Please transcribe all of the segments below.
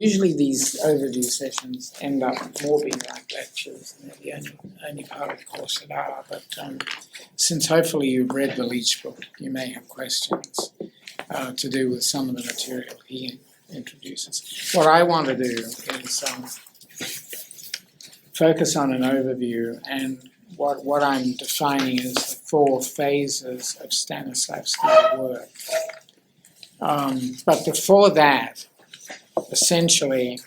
Usually these overview sessions end up more being like lectures, and they're the only part of the course that are. But since hopefully you've read the Leach book, you may have questions to do with some of the material he introduces. What I want to do is focus on an overview, and what I'm defining is the 4 phases of Stanislavski's work. But before that, essentially,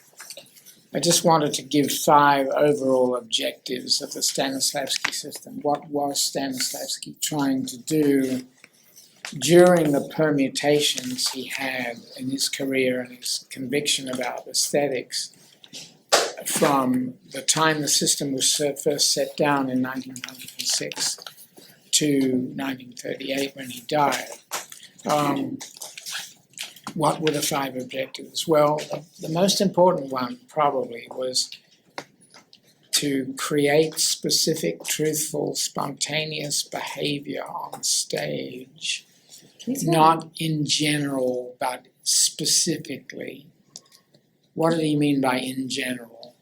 I just wanted to give 5 overall objectives of the Stanislavski system. What was Stanislavski trying to do during the permutations he had in his career and his conviction about aesthetics from the time the system was first set down in 1906 to 1938 when he died? What were the 5 objectives? Well, the most important one probably was to create specific, truthful, spontaneous behavior on stage, not in general, but specifically. What did he mean by in general?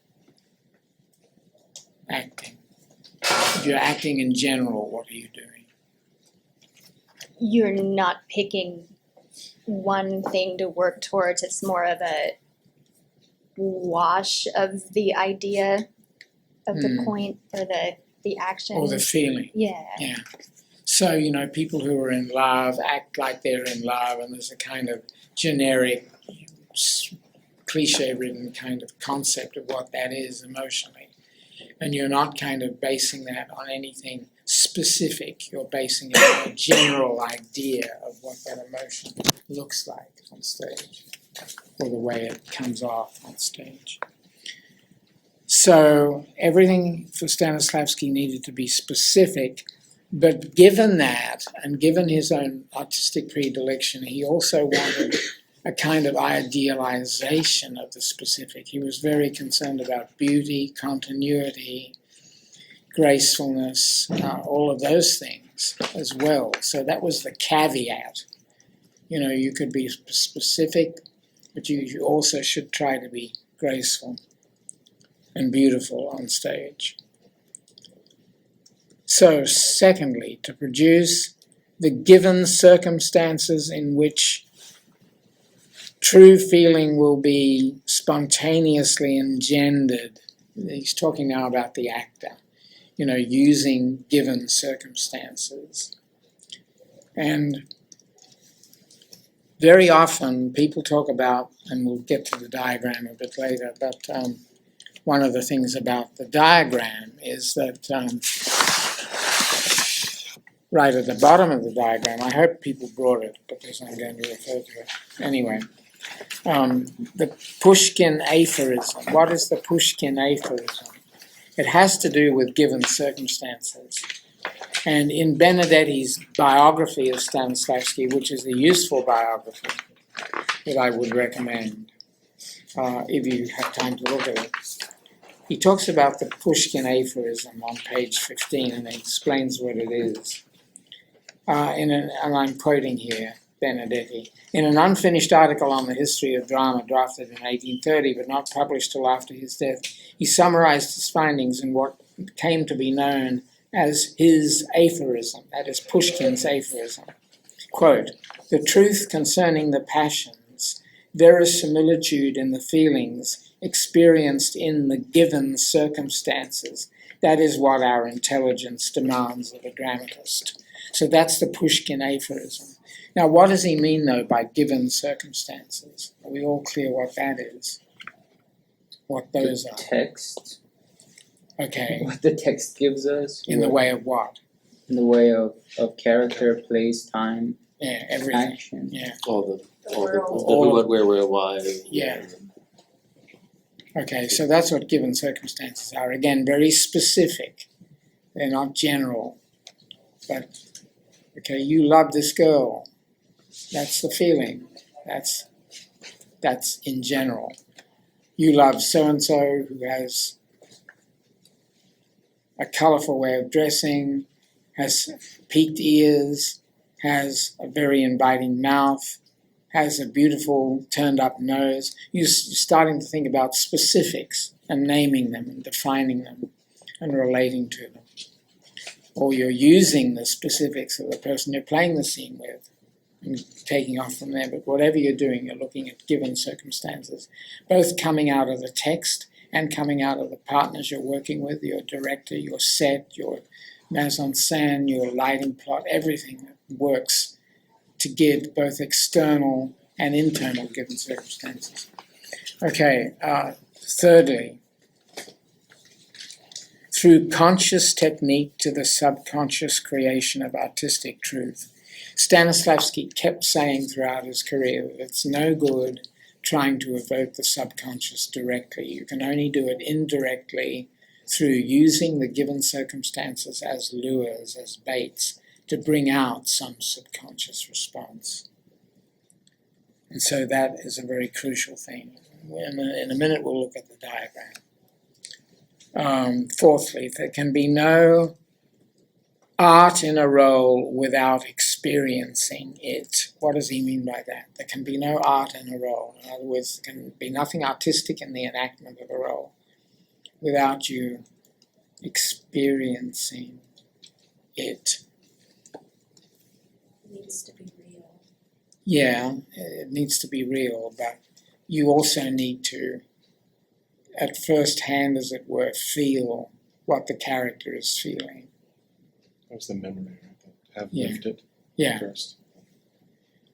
Acting. If you're acting in general, what are you doing? You're not picking one thing to work towards. It's more of a wash of the idea of the point or the action. Or the feeling. Yeah. Yeah. So, people who are in love act like they're in love, and there's a kind of generic, cliche-ridden kind of concept of what that is emotionally. And you're not kind of basing that on anything specific. You're basing it on a general idea of what that emotion looks like on stage, or the way it comes off on stage. So everything for Stanislavski needed to be specific, but given that, and given his own artistic predilection, he also wanted a kind of idealization of the specific. He was very concerned about beauty, continuity, gracefulness, all of those things as well. So that was the caveat. You could be specific, but you also should try to be graceful and beautiful on stage. So, secondly, to produce the given circumstances in which true feeling will be spontaneously engendered. He's talking now about the actor, using given circumstances. And very often people talk about, and we'll get to the diagram a bit later, but one of the things about the diagram is that right at the bottom of the diagram, I hope people brought it because I'm going to refer to it anyway. The Pushkin aphorism. What is the Pushkin aphorism? It has to do with given circumstances. And in Benedetti's biography of Stanislavski, which is a useful biography that I would recommend if you have time to look at it, he talks about the Pushkin aphorism on page 15, and he explains what it is. And I'm quoting here Benedetti. In an unfinished article on the history of drama drafted in 1830 but not published till after his death, he summarized his findings in what came to be known as his aphorism, that is Pushkin's aphorism. Quote, "The truth concerning the passions, verisimilitude in the feelings experienced in the given circumstances, that is what our intelligence demands of a dramatist." So that's the Pushkin aphorism. Now, what does he mean, though, by given circumstances? Are we all clear what that is? What those are? Text. Okay. What the text gives us. In the way of what? In the way of character, place, time, Yeah, everything. action. Yeah. All the All who, what, where, why. Yeah. Okay, so that's what given circumstances are. Again, very specific. They're not general. But, okay, you love this girl. That's the feeling. That's in general. You love so-and-so who has a colorful way of dressing, has peaked ears, has a very inviting mouth, has a beautiful turned-up nose. You're starting to think about specifics and naming them and defining them and relating to them. Or you're using the specifics of the person you're playing the scene with and taking off from there. But whatever you're doing, you're looking at given circumstances, both coming out of the text and coming out of the partners you're working with, your director, your set, your mise-en-scène, your lighting plot, everything that works to give both external and internal given circumstances. Okay, thirdly, through conscious technique to the subconscious creation of artistic truth. Stanislavski kept saying throughout his career that it's no good trying to evoke the subconscious directly. You can only do it indirectly through using the given circumstances as lures, as baits, to bring out some subconscious response. And so that is a very crucial thing. In a minute we'll look at the diagram. Fourthly, there can be no art in a role without experiencing it. What does he mean by that? There can be no art in a role. In other words, there can be nothing artistic in the enactment of a role without you experiencing it. It needs to be real. Yeah, it needs to be real, but you also need to, at first hand, as it were, feel what the character is feeling. That was the memory, right? Have Yeah. lived it first.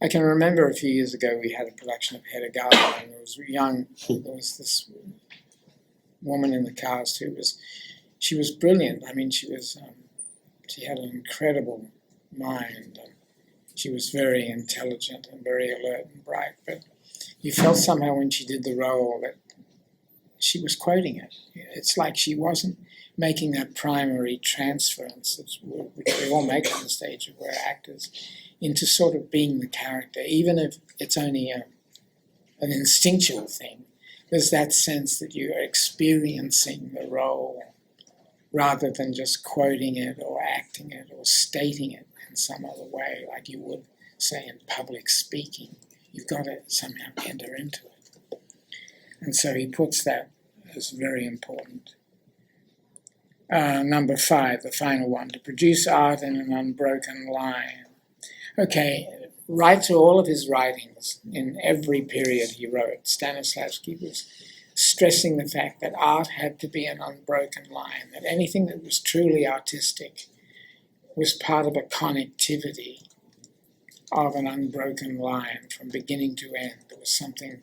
I can remember a few years ago we had a production of Hedda Gabler, and there was this woman in the cast she was brilliant. I mean, she had an incredible mind, and she was very intelligent and very alert and bright, but you felt somehow when she did the role that she was quoting it. It's like she wasn't making that primary transference, which we all make on the stage if we're actors, into sort of being the character, even if it's only an instinctual thing. There's that sense that you are experiencing the role rather than just quoting it or acting it or stating it in some other way, like you would, say, in public speaking. You've got to somehow enter into it. And so he puts that as very important. Number 5, the final one, to produce art in an unbroken line. Okay, right through all of his writings, in every period he wrote, Stanislavski was stressing the fact that art had to be an unbroken line, that anything that was truly artistic was part of a connectivity of an unbroken line from beginning to end. There was something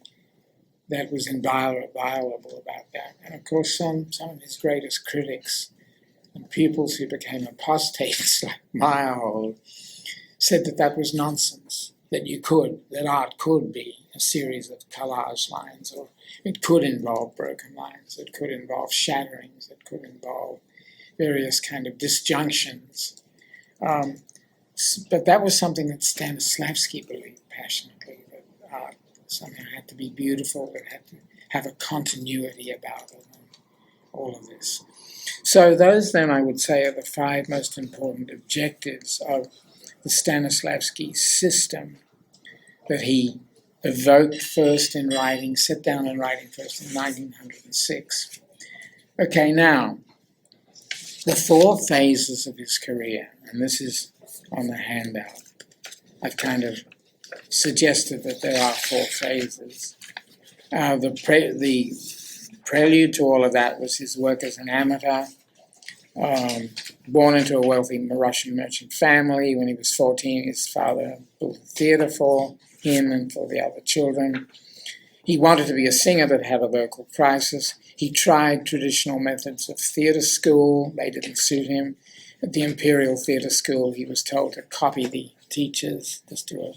that was inviolable about that. And of course, some of his greatest critics and pupils who became apostates, like Mānoa, said that that was nonsense, that art could be a series of collage lines, or it could involve broken lines, it could involve shatterings, it could involve various kind of disjunctions. But that was something that Stanislavski believed passionately, that art somehow had to be beautiful, it had to have a continuity about it, and all of this. So those then, I would say, are the 5 most important objectives of the Stanislavski system that he evoked first in writing, set down in writing first in 1906. Okay, now, the 4 phases of his career, and this is on the handout. I've kind of suggested that there are 4 phases. The prelude to all of that was his work as an amateur, born into a wealthy Russian merchant family. When he was 14, his father built a theatre for him and for the other children. He wanted to be a singer but had a local crisis. He tried traditional methods of theatre school. They didn't suit him. At the Imperial Theatre School, he was told to copy the teachers, just do a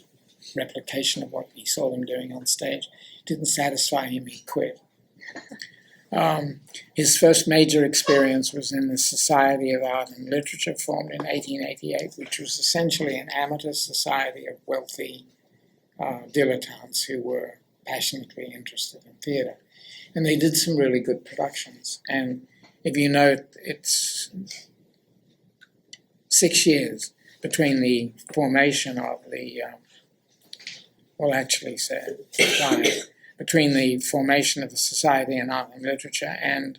replication of what he saw them doing on stage. Didn't satisfy him, he quit. His first major experience was in the Society of Art and Literature, formed in 1888, which was essentially an amateur society of wealthy dilettantes who were passionately interested in theatre. And they did some really good productions. And if you note, it's 6 years between the formation of the well, actually said, between the formation of the Society in Art and Literature and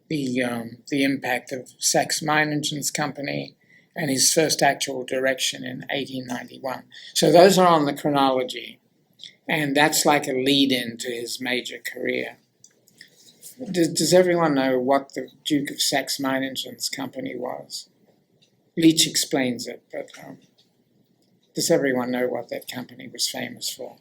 the impact of Sax Meiningen's company and his first actual direction in 1891. So those are on the chronology, and that's like a lead-in to his major career. Does everyone know what the Duke of Sax Meiningen's company was? Leach explains it, but does everyone know what that company was famous for?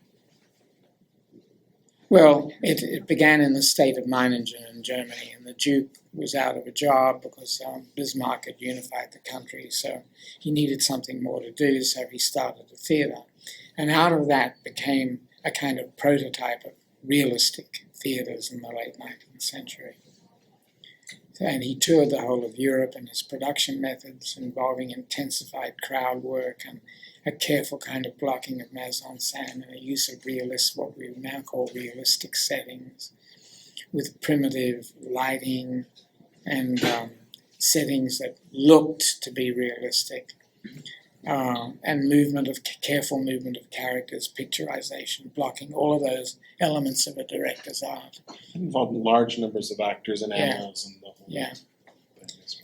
Well, it began in the state of Meiningen in Germany, and the Duke was out of a job because Bismarck had unified the country, so he needed something more to do, so he started a theatre. And out of that became a kind of prototype of realistic theatres in the late 19th century. And he toured the whole of Europe, and his production methods involving intensified crowd work and a careful kind of blocking of mise-en-scène and a use of what we now call realistic settings, with primitive lighting and settings that looked to be realistic, and careful movement of characters, picturization, blocking, all of those elements of a director's art. Involved large numbers of actors and animals and the whole Yeah. thing.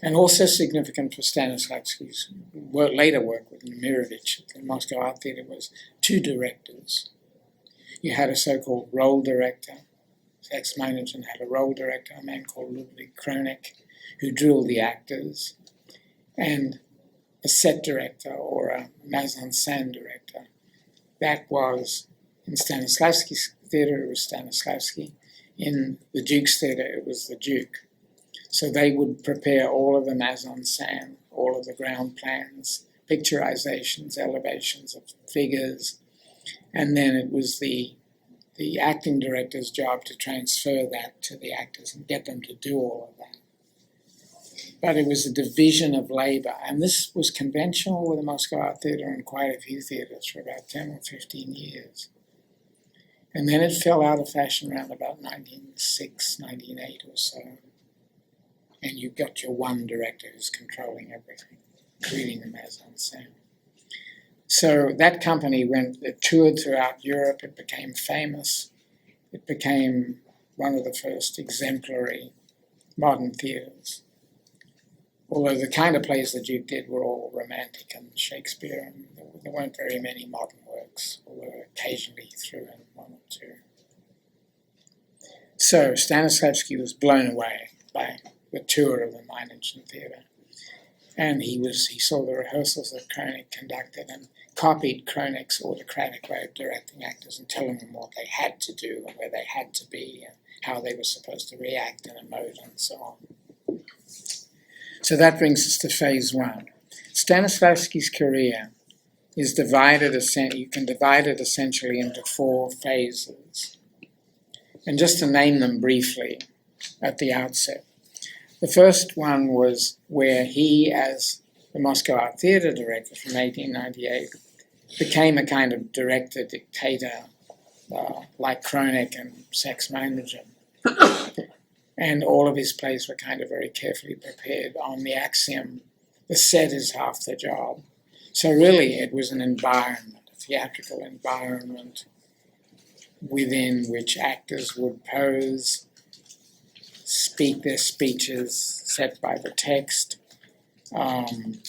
And also significant for Stanislavski's later work with Nemirovich at the Moscow Art Theatre was two directors. You had a so-called role director. Sax Meiningen had a role director, a man called Ludwig Kronek, who drew the actors, and a set director or a mise-en-scène director. That was, in Stanislavski's theatre, it was Stanislavski. In the Duke's theatre, it was the Duke. So they would prepare all of the mise-en-scène, all of the ground plans, picturizations, elevations of figures, and then it was the acting director's job to transfer that to the actors and get them to do all of that. But it was a division of labor, and this was conventional with the Moscow Art Theatre and quite a few theatres for about 10 or 15 years. And then it fell out of fashion around about 1906, 1908 or so. And you've got your one director who's controlling everything, including the mise-en-scène. So that company it toured throughout Europe, it became famous, it became one of the first exemplary modern theatres. Although the kind of plays the Duke did were all romantic and Shakespeare, and there weren't very many modern works, although occasionally he threw in one or two. So Stanislavski was blown away by the tour of the Meiningen Theatre. And he saw the rehearsals that Kronek conducted and copied Kronek's autocratic way of directing actors and telling them what they had to do and where they had to be and how they were supposed to react and emote and so on. So that brings us to phase one. Stanislavski's career is divided, you can divide it essentially into four phases. And just to name them briefly at the outset. The first one was where he, as the Moscow Art Theatre director from 1898, became a kind of director-dictator like Kronek and Sax Meiningen. And all of his plays were kind of very carefully prepared on the axiom, the set is half the job. So really it was an environment, a theatrical environment within which actors would pose, speak their speeches set by the text, and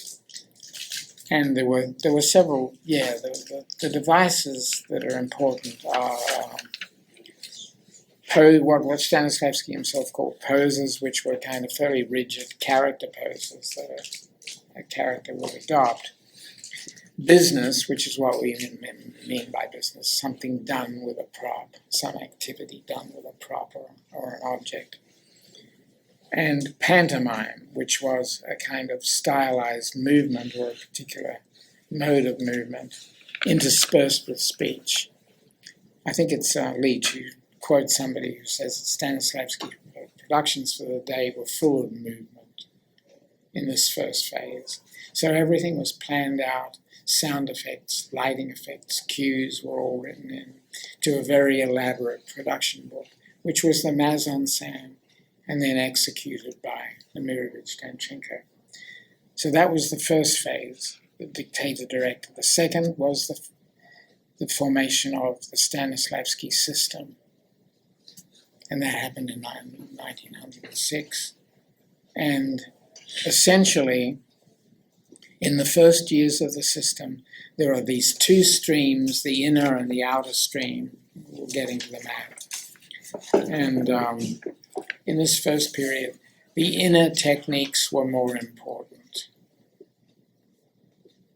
there were several. The devices that are important are what Stanislavski himself called poses, which were kind of fairly rigid character poses that a character would adopt. Business, which is what we mean by business, something done with a prop, some activity done with a prop or an object. And pantomime, which was a kind of stylized movement or a particular mode of movement interspersed with speech. I think it's Leach who quotes somebody who says that Stanislavski productions for the day were full of movement in this first phase. So everything was planned out, sound effects, lighting effects, cues were all written in to a very elaborate production book, which was the mise-en-scène, and then executed by Nemirovich Danchenko. So that was the first phase, the dictator director. The second was the formation of the Stanislavski system. And that happened in 1906. And essentially, in the first years of the system, there are these two streams, the inner and the outer stream. We'll get into the map. And in this first period, the inner techniques were more important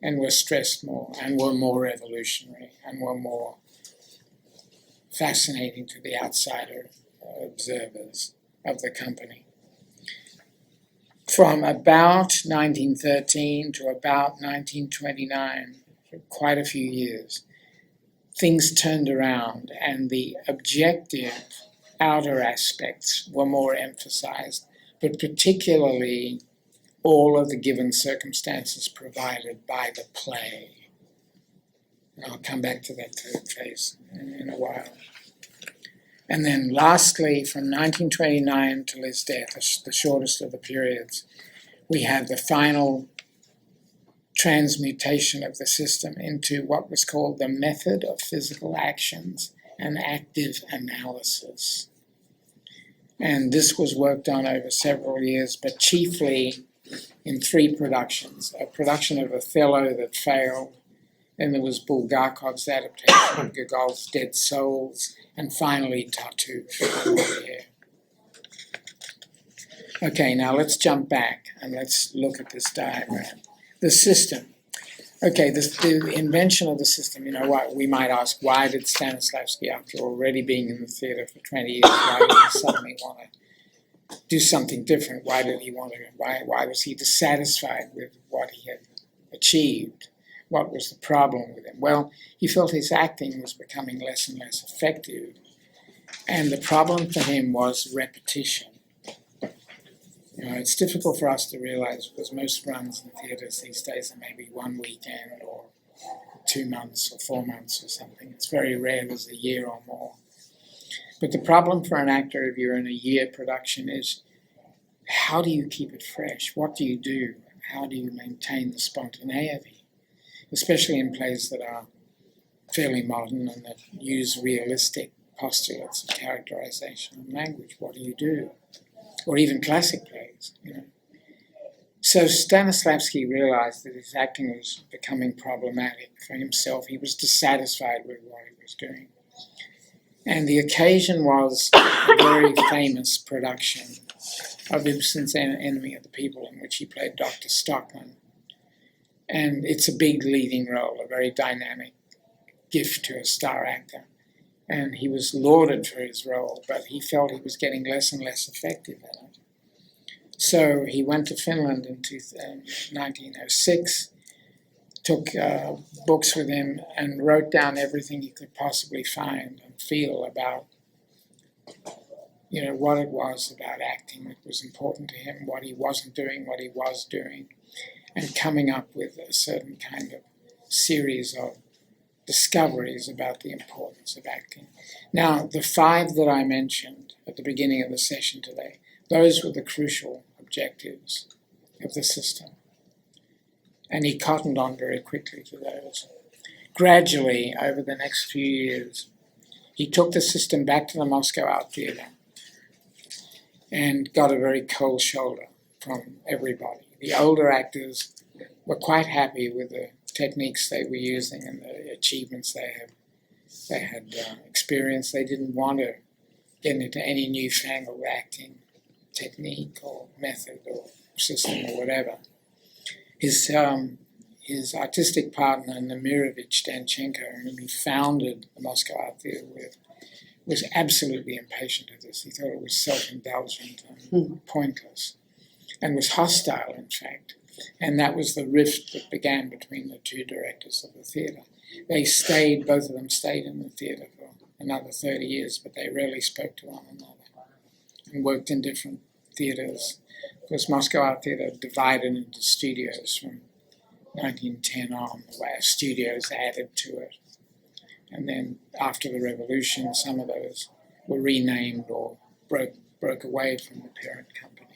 and were stressed more and were more revolutionary and were more fascinating to the outsider observers of the company. From about 1913 to about 1929, for quite a few years, things turned around and the objective outer aspects were more emphasized, but particularly all of the given circumstances provided by the play. And I'll come back to that third phase in a while. And then lastly, from 1929 till his death, the shortest of the periods, we have the final transmutation of the system into what was called the method of physical actions and active analysis. And this was worked on over several years, but chiefly in three productions. A production of Othello that failed, then there was Bulgakov's adaptation of Gogol's Dead Souls, and finally Tartuffe. Okay, now let's jump back and let's look at this diagram. The system. Okay, the invention of the system, you know what, we might ask, why did Stanislavski, after already being in the theatre for 20 years, why did he suddenly want to do something different? Why did he want to, why was he dissatisfied with what he had achieved? What was the problem with him? Well, he felt his acting was becoming less and less effective. And the problem for him was repetition. You know, it's difficult for us to realize because most runs in theatres these days are maybe one weekend or 2 months or 4 months or something. It's very rare there's a year or more. But the problem for an actor if you're in a year production is how do you keep it fresh? What do you do? How do you maintain the spontaneity? Especially in plays that are fairly modern and that use realistic postulates of characterization and language. What do you do? Or even classic plays, you know. So Stanislavski realized that his acting was becoming problematic for himself. He was dissatisfied with what he was doing. And the occasion was a very famous production of Ibsen's Enemy of the People, in which he played Dr. Stockman. And it's a big leading role, a very dynamic gift to a star actor. And he was lauded for his role, but he felt he was getting less and less effective in it. So he went to Finland in 1906, took books with him, and wrote down everything he could possibly find and feel about, you know, what it was about acting that was important to him, what he wasn't doing, what he was doing, and coming up with a certain kind of series of discoveries about the importance of acting. Now, the 5 that I mentioned at the beginning of the session today, those were the crucial objectives of the system. And he cottoned on very quickly to those. Gradually, over the next few years, he took the system back to the Moscow Art Theatre and got a very cold shoulder from everybody. The older actors were quite happy with the techniques they were using and the achievements they had experienced. They didn't want to get into any newfangled acting technique or method or system or whatever. His artistic partner, Nemirovich Danchenko, whom he founded the Moscow Art Theatre with, was absolutely impatient of this. He thought it was self-indulgent and pointless, and was hostile, in fact. And that was the rift that began between the two directors of the theatre. Both of them stayed in the theatre for another 30 years, but they rarely spoke to one another and worked in different theatres. Because Moscow Art Theatre divided into studios from 1910 on, where studios added to it. And then after the revolution, some of those were renamed or broke away from the parent company.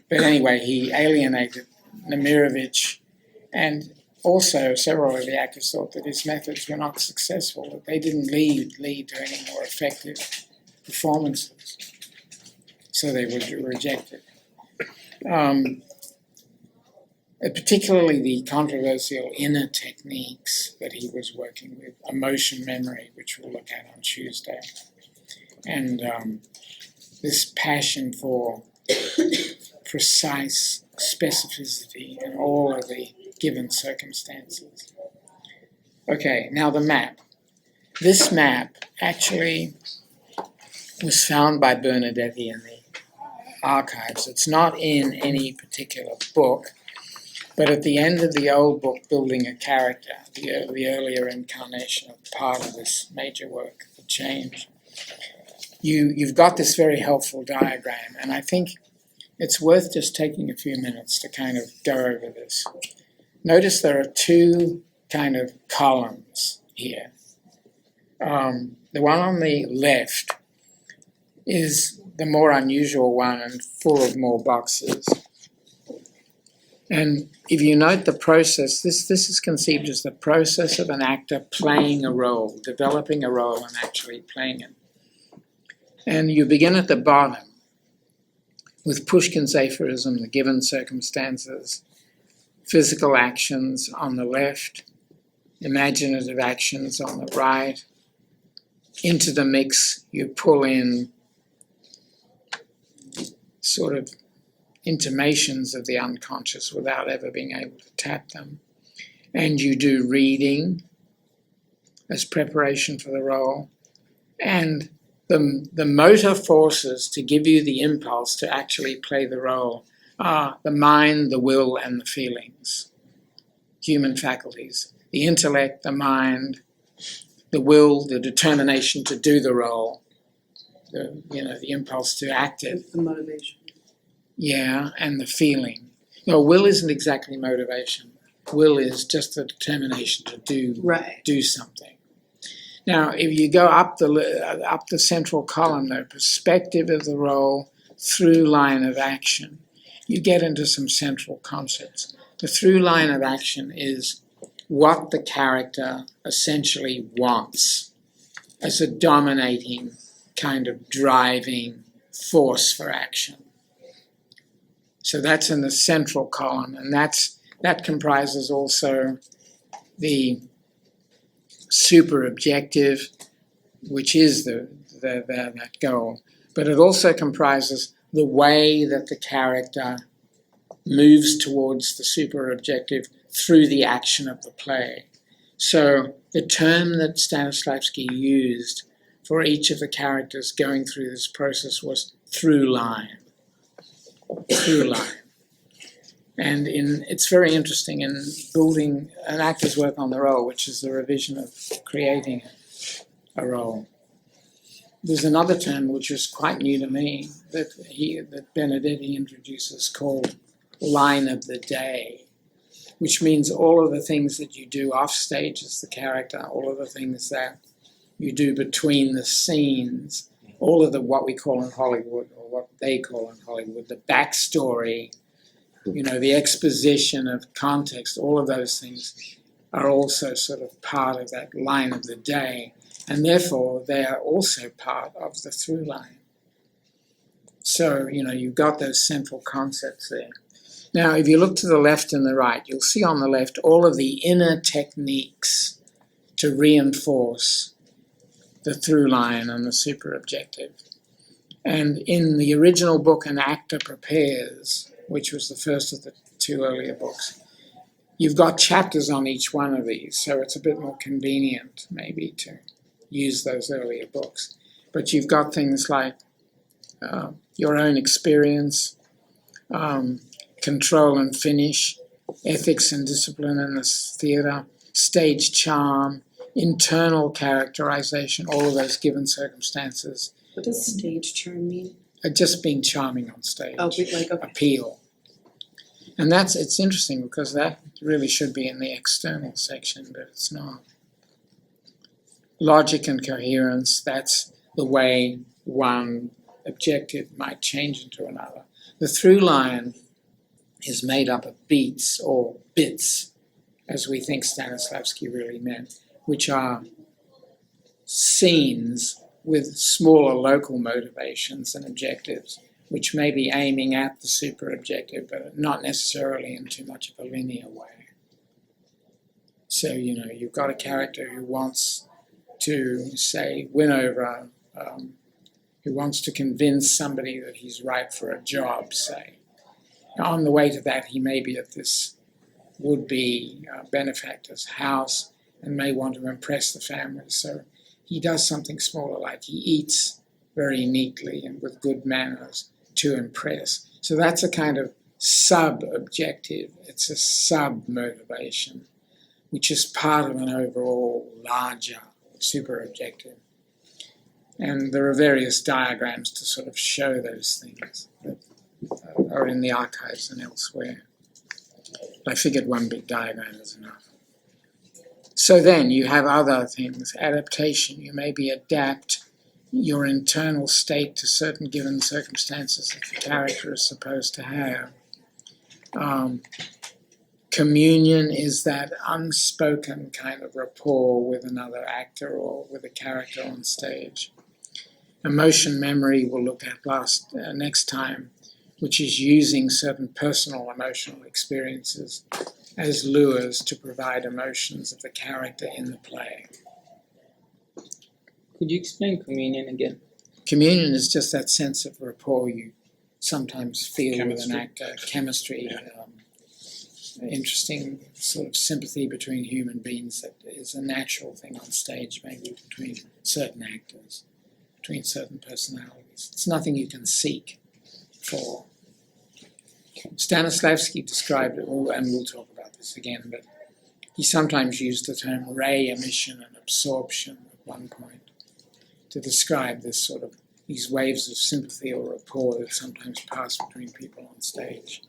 But anyway, he alienated Nemirovich, and also, several of the actors thought that his methods were not successful, that they didn't lead to any more effective performances. So they were rejected. Particularly the controversial inner techniques that he was working with, emotion memory, which we'll look at on Tuesday, and this passion for precise specificity in all of the given circumstances. Okay, now the map. This map actually was found by Bernadetti in the archives. It's not in any particular book, but at the end of the old book, Building a Character, the earlier incarnation of part of this major work, The Change, you've got this very helpful diagram, and I think it's worth just taking a few minutes to kind of go over this. Notice there are two kind of columns here. The one on the left is the more unusual one and full of more boxes. And if you note the process, this is conceived as the process of an actor playing a role, developing a role and actually playing it. And you begin at the bottom with Pushkin's aphorism, the given circumstances, physical actions on the left, imaginative actions on the right. Into the mix, you pull in sort of intimations of the unconscious without ever being able to tap them. And you do reading as preparation for the role. And the motor forces to give you the impulse to actually play the role are the mind, the will, and the feelings, human faculties. The intellect, the mind, the will, the determination to do the role, the impulse to act it. The motivation. Yeah, and the feeling. Will isn't exactly motivation. Will is just the determination to do something. Now, if you go up the central column, the perspective of the role, through line of action, you get into some central concepts. The through line of action is what the character essentially wants as a dominating kind of driving force for action. So that's in the central column, and that comprises also the super objective, which is that goal. But it also comprises the way that the character moves towards the super objective through the action of the play. So the term that Stanislavski used for each of the characters going through this process was through line. Through line. And it's very interesting in building an actor's work on the role, which is the revision of creating a role. There's another term which is quite new to me that Benedetti introduces called line of the day, which means all of the things that you do off stage as the character, all of the things that you do between the scenes, all of what we call in Hollywood, or what they call in Hollywood, the backstory, the exposition of context, all of those things are also sort of part of that line of the day, and therefore they are also part of the through line. So, you've got those central concepts there. Now, if you look to the left and the right, you'll see on the left all of the inner techniques to reinforce the through line and the super objective. And in the original book, An Actor Prepares, which was the first of the two earlier books, you've got chapters on each one of these, so it's a bit more convenient maybe to use those earlier books. But you've got things like your own experience, control and finish, ethics and discipline in the theatre, stage charm, internal characterization, all of those given circumstances. What does stage charm mean? Just being charming on stage. Oh, okay. Appeal. And it's interesting because that really should be in the external section, but it's not. Logic and coherence, that's the way one objective might change into another. The through line is made up of beats or bits, as we think Stanislavski really meant, which are scenes with smaller local motivations and objectives, which may be aiming at the super objective, but not necessarily in too much of a linear way. So, you've got a character who wants to, say, win over, who wants to convince somebody that he's right for a job, say. On the way to that, he may be at this would-be benefactor's house and may want to impress the family. So he does something smaller, like he eats very neatly and with good manners to impress. So that's a kind of sub-objective. It's a sub-motivation, which is part of an overall larger super-objective. And there are various diagrams to sort of show those things that are in the archives and elsewhere. I figured one big diagram is enough. So then you have other things. Adaptation. You maybe adapt your internal state to certain given circumstances that the character is supposed to have. Communion is that unspoken kind of rapport with another actor or with a character on stage. Emotion memory we'll look at next time, which is using certain personal emotional experiences as lures to provide emotions of the character in the play. Could you explain communion again? Communion is just that sense of rapport you sometimes feel with an Chemistry. actor, chemistry, interesting sort of sympathy between human beings that is a natural thing on stage, maybe between certain actors, between certain personalities. It's nothing you can seek for. Stanislavski described it, and we'll talk about this again, but he sometimes used the term ray emission and absorption at one point to describe this sort of these waves of sympathy or rapport that sometimes pass between people on stage.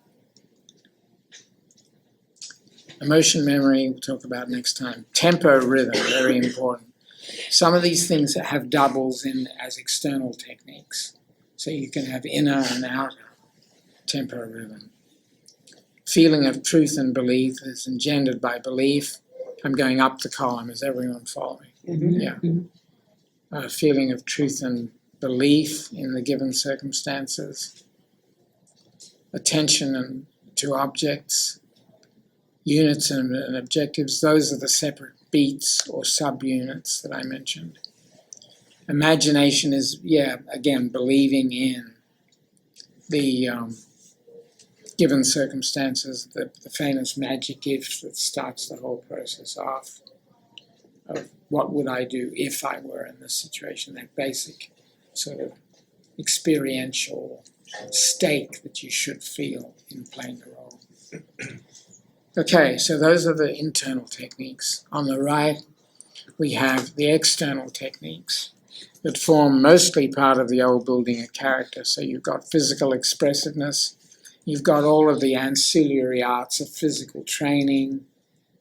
Emotion memory, we'll talk about next time. Tempo rhythm, very important. Some of these things have doubles in as external techniques. So you can have inner and outer tempo rhythm. Feeling of truth and belief is engendered by belief. I'm going up the column. Is everyone following? Mm-hmm. Yeah. Feeling of truth and belief in the given circumstances. Attention to objects. Units and objectives, those are the separate beats or subunits that I mentioned. Imagination is, again, believing in the given circumstances, the famous magic gift that starts the whole process off of what would I do if I were in this situation, that basic sort of experiential stake that you should feel in playing the role. Okay, so those are the internal techniques. On the right, we have the external techniques that form mostly part of the old building a character. So you've got physical expressiveness, you've got all of the ancillary arts of physical training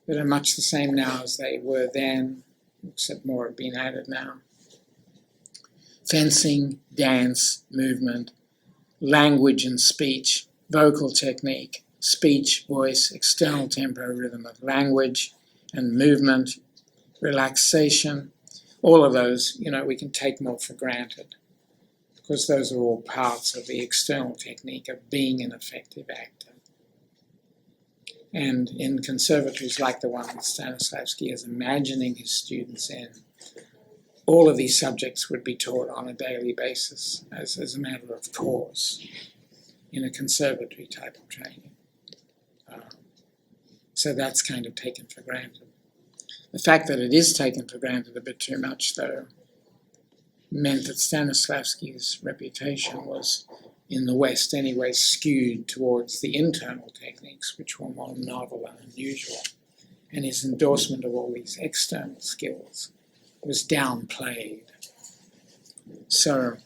that are much the same now as they were then, except more have been added now. Fencing, dance, movement, language and speech, vocal technique, speech, voice, external tempo rhythm of language and movement, relaxation, all of those, we can take more for granted because those are all parts of the external technique of being an effective actor. And in conservatories like the one that Stanislavski is imagining his students in, all of these subjects would be taught on a daily basis as a matter of course in a conservatory type of training. So that's kind of taken for granted. The fact that it is taken for granted a bit too much, though, meant that Stanislavski's reputation was, in the West anyway, skewed towards the internal techniques, which were more novel and unusual. And his endorsement of all these external skills was downplayed. So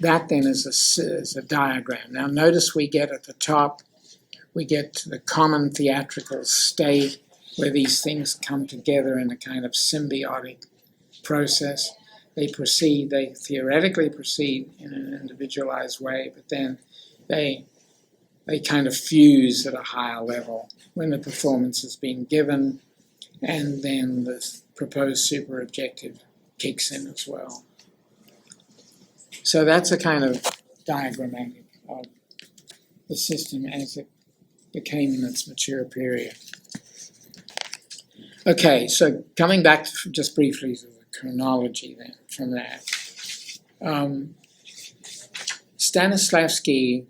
that then is a diagram. Now notice we get at the top, we get to the common theatrical state where these things come together in a kind of symbiotic process. They theoretically proceed in an individualized way, but then they they kind of fuse at a higher level when the performance has been given, and then the proposed super objective kicks in as well. So that's a kind of diagrammatic of the system as it became in its mature period. Okay, so coming back just briefly to the chronology then from that. Stanislavski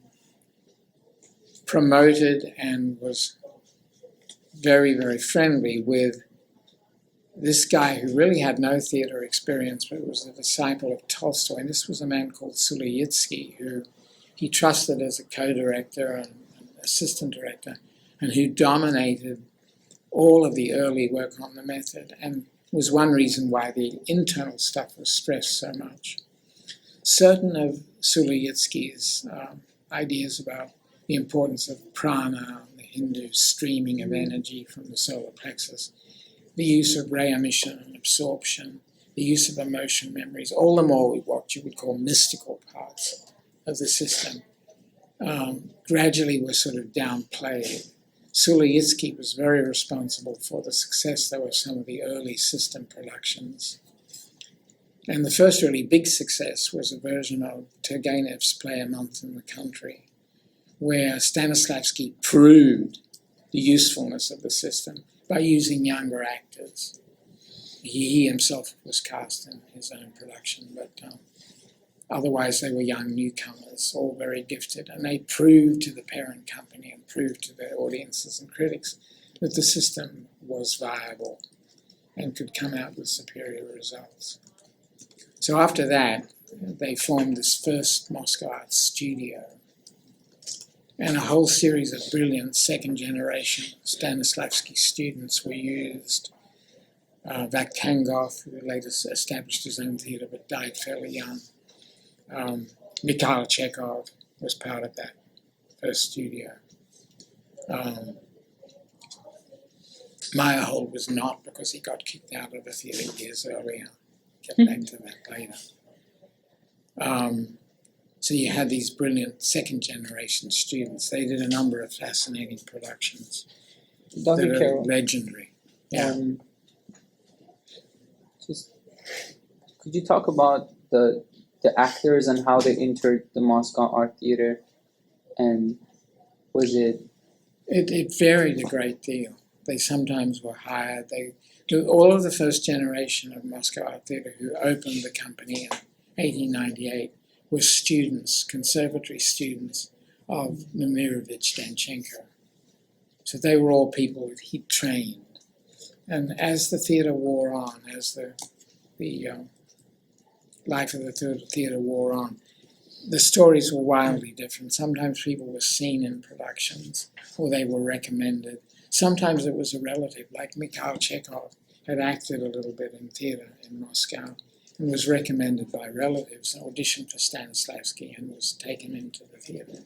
promoted and was very, very friendly with this guy who really had no theater experience, but was a disciple of Tolstoy. And this was a man called Suliyitsky, who he trusted as a co-director and assistant director, and who dominated all of the early work on the method, and was one reason why the internal stuff was stressed so much. Certain of Suliyitsky's ideas about the importance of prana, the Hindu streaming of energy from the solar plexus, the use of ray emission and absorption, the use of emotion memories, all the more what you would call mystical parts of the system, gradually were sort of downplayed. Suliyitsky was very responsible for the success. There were some of the early system productions. And the first really big success was a version of Turgenev's Play a Month in the Country, where Stanislavski proved the usefulness of the system by using younger actors. He himself was cast in his own production, but otherwise they were young newcomers, all very gifted, and they proved to the parent company and proved to their audiences and critics that the system was viable and could come out with superior results. So after that, they formed this first Moscow Art Studio, and a whole series of brilliant second-generation Stanislavski students were used. Vakhtangov, who later established his own theatre but died fairly young. Mikhail Chekhov was part of that first studio. Meyerhold was not, because he got kicked out of the theatre years earlier. Get back to that later. So you had these brilliant second-generation students. They did a number of fascinating productions that Dr. are Carroll, legendary. Yeah. just could you talk about the actors and how they entered the Moscow Art Theater, and was it? It varied a great deal. They sometimes were hired. All of the first generation of Moscow Art Theatre who opened the company in 1898 were students, conservatory students of Nemirovich Danchenko. So they were all people that he'd trained. And as the theatre wore on, as the life of the theatre wore on, the stories were wildly different. Sometimes people were seen in productions, or they were recommended. Sometimes it was a relative, like Mikhail Chekhov had acted a little bit in theatre in Moscow and was recommended by relatives, auditioned for Stanislavski and was taken into the theatre.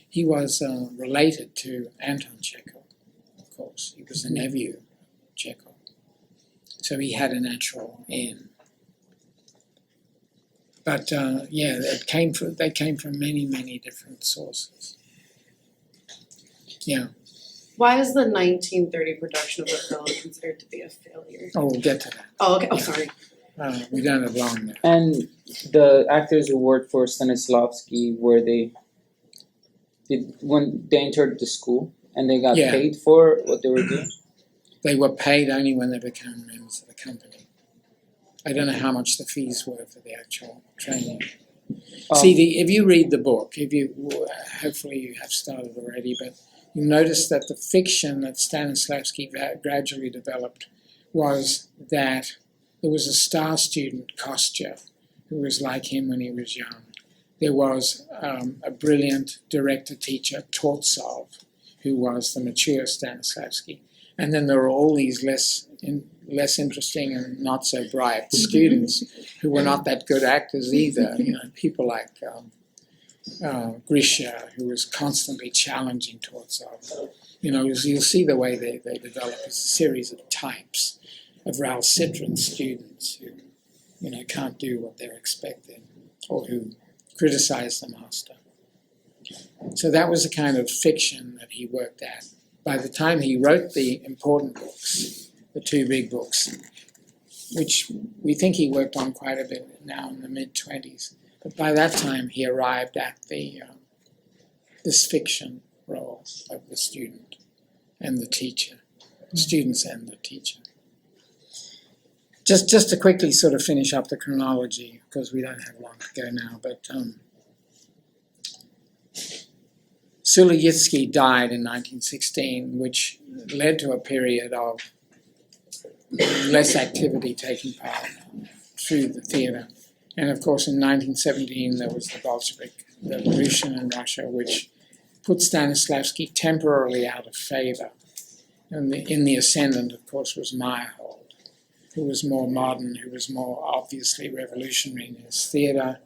He was related to Anton Chekhov, of course. He was a nephew of Chekhov. So he had a natural in. But they came from many, many different sources. Yeah. Why is the 1930 production of the film considered to be a failure? Oh, we'll get to that. Oh, okay. Oh, Yeah. sorry. We don't have long now. And the actors who worked for Stanislavski, when they entered the school and they got Yeah. paid for what they were doing? They were paid only when they became members of the company. I don't know how much the fees were for the actual training. If you read the book, hopefully you have started already, but you notice that the fiction that Stanislavski gradually developed was that there was a star student, Kostya, who was like him when he was young. There was a brilliant director-teacher, Tortsov, who was the mature Stanislavski. And then there were all these less interesting and not so bright students who were not that good actors either. People like Grisha, who was constantly challenging Tortsov. You'll see the way they develop as a series of types of recalcitrant students who, can't do what they're expected or who criticize the master. So that was the kind of fiction that he worked at. By the time he wrote the important books, the two big books, which we think he worked on quite a bit now in the mid-20s, but by that time he arrived at the this fiction role of the student and the teacher, students and the teacher. Just to quickly sort of finish up the chronology, because we don't have long to go now, but Sulejitsky died in 1916, which led to a period of less activity taking part through the theatre. And of course in 1917 there was the Bolshevik Revolution in Russia, which put Stanislavski temporarily out of favor. And in the ascendant, of course, was Meyerhold, who was more modern, who was more obviously revolutionary in his theatre,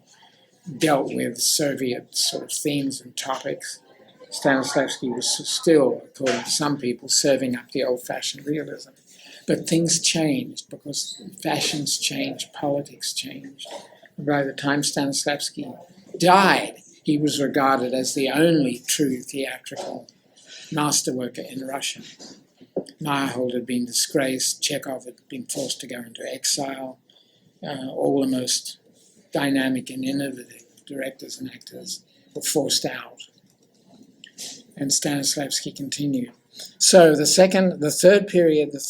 dealt with Soviet sort of themes and topics. Stanislavski was still, according to some people, serving up the old-fashioned realism. But things changed because fashions changed, politics changed. By the time Stanislavski died, he was regarded as the only true theatrical masterworker in Russia. Meyerhold had been disgraced, Chekhov had been forced to go into exile. All the most dynamic and innovative directors and actors were forced out. And Stanislavski continued. So the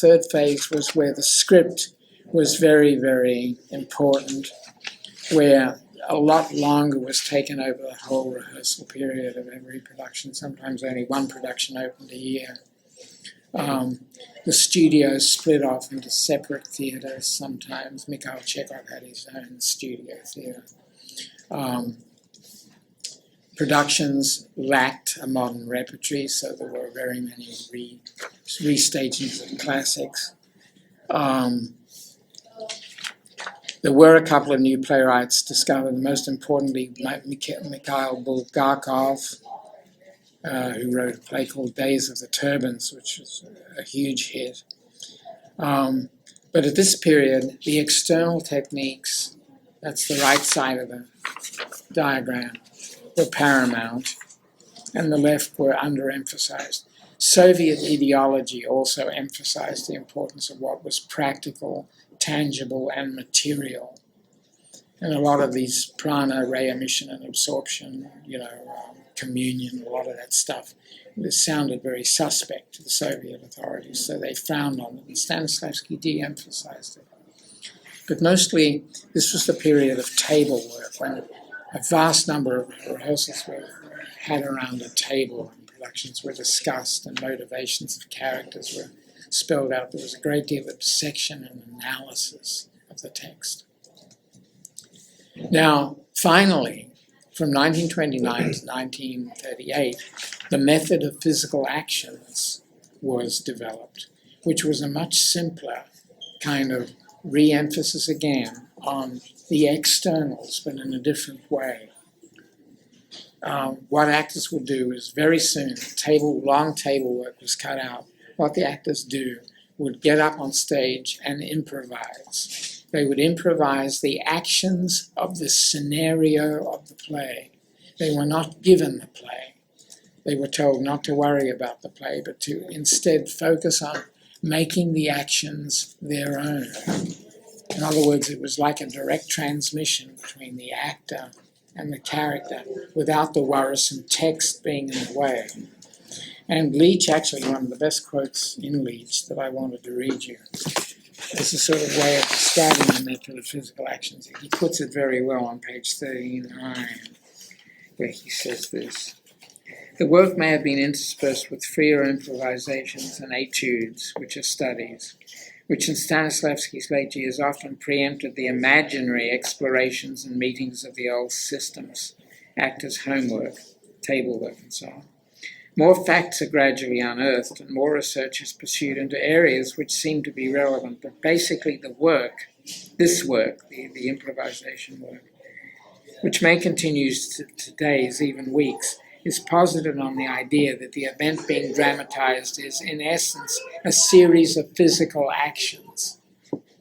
third phase was where the script was very, very important, where a lot longer was taken over the whole rehearsal period of every production. Sometimes only one production opened a year. The studios split off into separate theatres. Sometimes Mikhail Chekhov had his own studio theatre. Productions lacked a modern repertory, so there were very many restagings of classics. There were a couple of new playwrights discovered, most importantly Mikhail Bulgakov, who wrote a play called Days of the Turbans, which was a huge hit. But at this period, the external techniques, that's the right side of the diagram, were paramount, and the left were underemphasized. Soviet ideology also emphasized the importance of what was practical, tangible, and material. And a lot of these prana, ray emission and absorption, communion, a lot of that stuff, it sounded very suspect to the Soviet authorities, so they frowned on it, and Stanislavski de-emphasized it. But mostly, this was the period of table work, when a vast number of rehearsals were had around a table, and productions were discussed, and motivations of characters were spelled out. There was a great deal of dissection and analysis of the text. Now, finally, from 1929 to 1938, the method of physical actions was developed, which was a much simpler kind of re-emphasis again on the externals, but in a different way. What actors would do is very soon, long table work was cut out. What the actors do would get up on stage and improvise. They would improvise the actions of the scenario of the play. They were not given the play. They were told not to worry about the play, but to instead focus on making the actions their own. In other words, it was like a direct transmission between the actor and the character without the worrisome text being in the way. And Leach, actually one of the best quotes in Leach that I wanted to read you, is a sort of way of describing the method of physical actions. He puts it very well on page 39, where he says this: "The work may have been interspersed with freer improvisations and etudes, which are studies, which in Stanislavski's late years often preempted the imaginary explorations and meetings of the old systems, actors' homework, table work, and so on. More facts are gradually unearthed and more research is pursued into areas which seem to be relevant, but basically the work, the improvisation work, which may continue to days, even weeks, is posited on the idea that the event being dramatized is, in essence, a series of physical actions.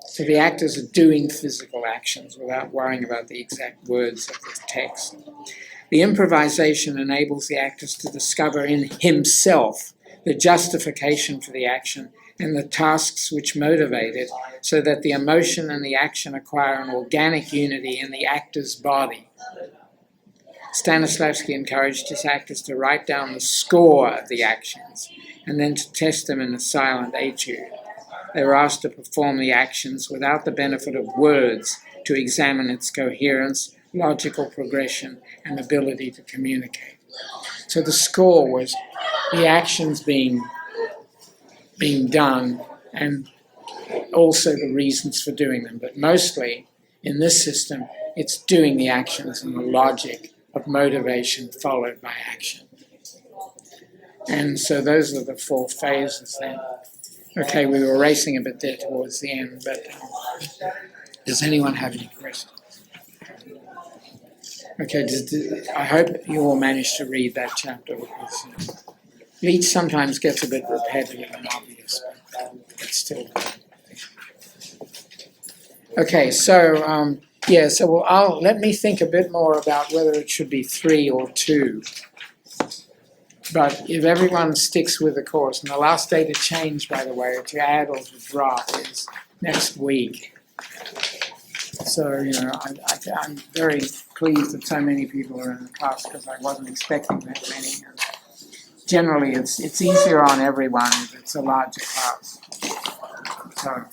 So the actors are doing physical actions without worrying about the exact words of the text. The improvisation enables the actors to discover in himself the justification for the action and the tasks which motivate it, so that the emotion and the action acquire an organic unity in the actor's body. Stanislavski encouraged his actors to write down the score of the actions and then to test them in a silent etude. They were asked to perform the actions without the benefit of words to examine its coherence, logical progression, and ability to communicate. So the score was the actions being done and also the reasons for doing them. But mostly in this system, it's doing the actions and the logic of motivation followed by action. And so those are the 4 phases then. Okay, we were racing a bit there towards the end, but does anyone have any questions? Okay, I hope you all managed to read that chapter, because Leach sometimes gets a bit repetitive and obvious, but still. Okay, so let me think a bit more about whether it should be 3 or 2. But if everyone sticks with the course, and the last day to change, by the way, or to add or to drop, is next week. So, I'm very pleased that so many people are in the class, because I wasn't expecting that many. And generally, it's easier on everyone if it's a larger class. So.